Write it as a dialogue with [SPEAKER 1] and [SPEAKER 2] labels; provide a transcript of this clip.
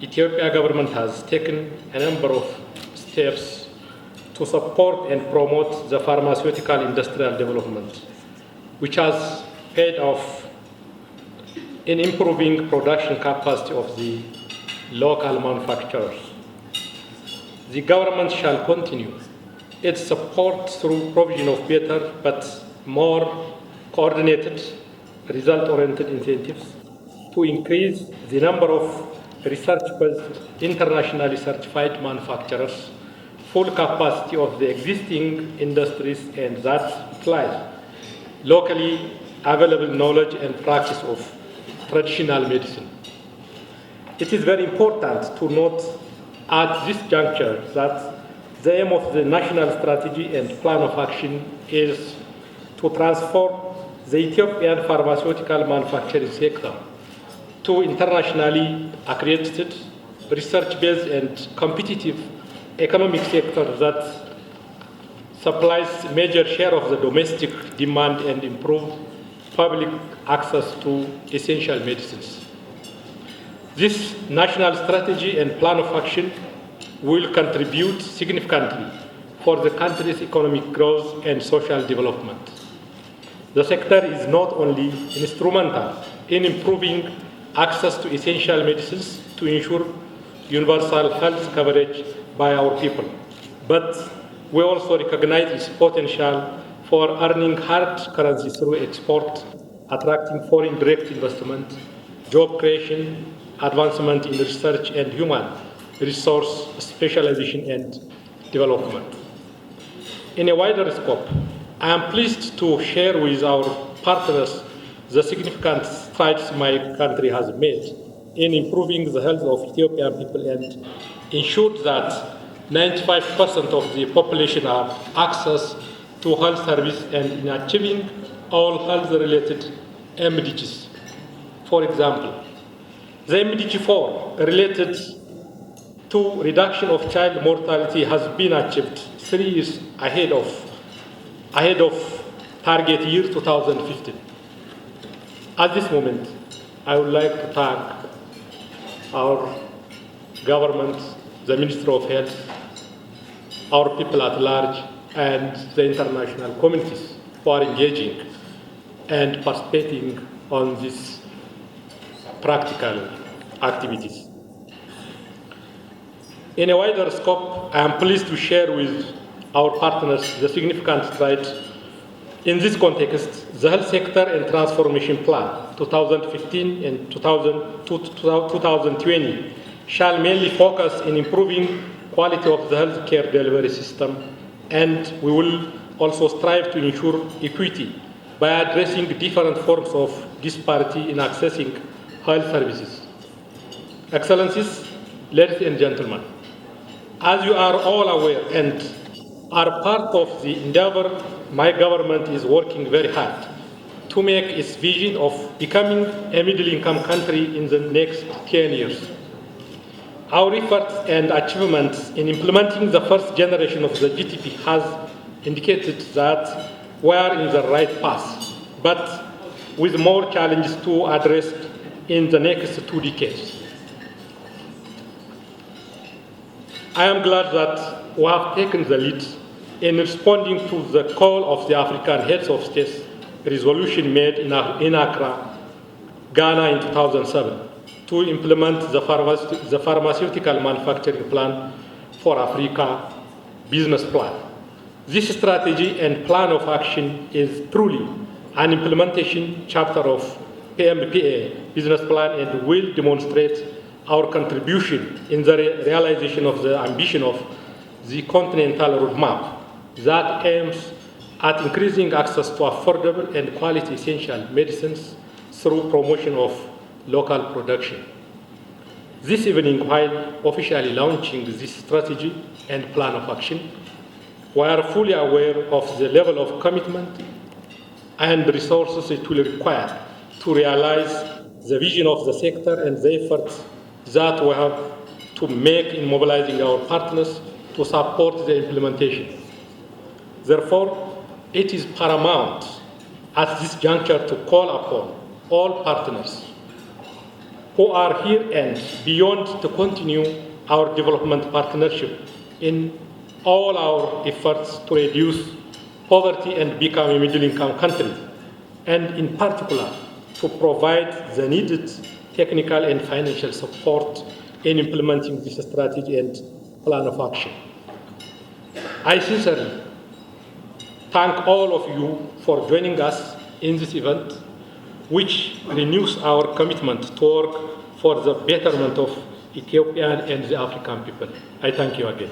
[SPEAKER 1] Ethiopia government has taken a number of steps to support and promote the pharmaceutical industrial development, which has paid off in improving production capacity of the local manufacturers. The government shall continue its support through provision of better but more coordinated, result-oriented incentives to increase the number of research-based, internationally certified manufacturers, full capacity of the existing industries, and that applies locally available knowledge and practice of traditional medicine. It is very important to note at this juncture that the aim of the national strategy and plan of action is to transform the Ethiopian pharmaceutical manufacturing sector to internationally accredited, research-based and competitive economic sector that supplies major share of the domestic demand and improve public access to essential medicines. This national strategy and plan of action will contribute significantly for the country's economic growth and social development. The sector is not only instrumental in improving access to essential medicines to ensure universal health coverage by our people, but we also recognize its potential for earning hard currency through export, attracting foreign direct investment, job creation, advancement in research and human resource specialization and development. In a wider scope, I am pleased to share with our partners the significant strides my country has made in improving the health of Ethiopian people and ensured that 95% of the population have access to health service and in achieving all health-related MDGs. For example, the MDG 4 related to reduction of child mortality has been achieved 3 years ahead of target year 2015. At this moment, I would like to thank our government, the Ministry of Health, our people at large, and the international communities who are engaging and participating on these practical activities. In a wider scope, I am pleased to share with our partners the significant strides. In this context, the Health Sector and Transformation Plan 2015 and 2020 shall mainly focus in improving quality of the healthcare delivery system, and we will also strive to ensure equity by addressing different forms of disparity in accessing health services. Excellencies, ladies and gentlemen, as you are all aware and are part of the endeavor, my government is working very hard to make its vision of becoming a middle-income country in the next 10 years. Our efforts and achievements in implementing the first generation of the GTP has indicated that we are in the right path, but with more challenges to address in the next 2 decades. I am glad that we have taken the lead in responding to the call of the African Heads of States resolution made in Accra, Ghana in 2007 to implement the pharmaceutical manufacturing plan for Africa business plan. This strategy and plan of action is truly an implementation chapter of PMPA business plan and will demonstrate our contribution in the realization of the ambition of the continental roadmap that aims at increasing access to affordable and quality essential medicines through promotion of local production. This evening, while officially launching this strategy and plan of action, we are fully aware of the level of commitment and resources it will require to realize the vision of the sector and the efforts that we have to make in mobilizing our partners to support the implementation. Therefore, it is paramount at this juncture to call upon all partners who are here and beyond to continue our development partnership in all our efforts to reduce poverty and become a middle-income country, and in particular, to provide the needed technical and financial support in implementing this strategy and plan of action. I sincerely thank all of you for joining us in this event, which renews our commitment to work for the betterment of Ethiopian and the African people. I thank you again.